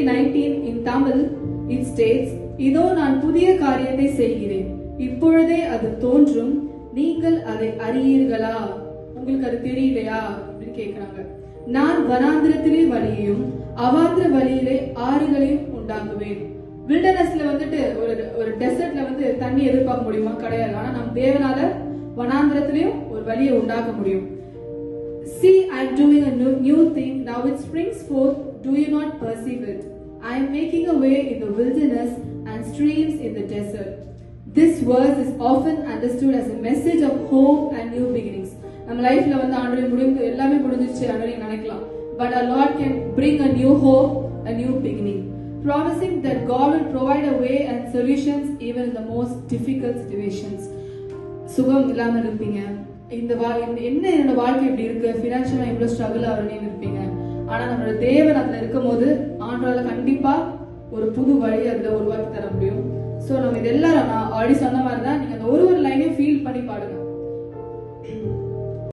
23:19 in Tamil it states, இதோ நான் புதிய காரியத்தை செய்கிறேன், இப்பொழுதே அது தோன்றும், நீங்கள் அதை அறியீர்களா? உங்களுக்கு அது தெரியலையா அப்படின்னு கேட்கிறாங்க. நான் வனாந்திரத்திலே வழியையும் அவாந்திர வழியிலே ஆறுகளையும் உண்டாக்குவேன். வில்டர்னஸ்ல வந்துட்டு ஒரு டெசர்ட்ல வந்து தண்ணி எதிர்பார்க்க முடியுமா? கிடையாது. ஆனா நம்ம தேவனால வனாந்திரத்திலையும் ஒரு வழியை உண்டாக்க முடியும். See, I am doing a new thing, now it springs forth, do you not perceive it? I am making a way in the wilderness and streams in the desert. This verse is often understood as a message of hope and new beginnings. நம்ம லைஃப்ல வந்து ஆண்டவரே முடிந்து எல்லாமே முடிஞ்சிருச்சு ஆண்டவரே நினைக்கலாம். But our Lord can bring a new hope, a new beginning, promising that God will provide a way and solutions even in the most difficult situations. சுகம் இல்லாம இருப்பீங்க, இந்த என்ன என்னோட வாழ்க்கை இப்படி இருக்கு, பினான்சியலா இவ்வளவு ஸ்ட்ரகிள் ஆகுறேன்னு இருப்பீங்க. ஆனா நம்மளோட தேவன் அதுல இருக்கும் போது ஆண்டவரால கண்டிப்பா ஒரு புது வழி அதுல உருவாக்கி தர முடியும். சோ நம்ம இது எல்லாரும் நான் ஆல்ரெடி சொன்ன மாதிரி தான், நீங்க அந்த ஒரு லைனையும் ஃபீல் பண்ணி பாடுங்க.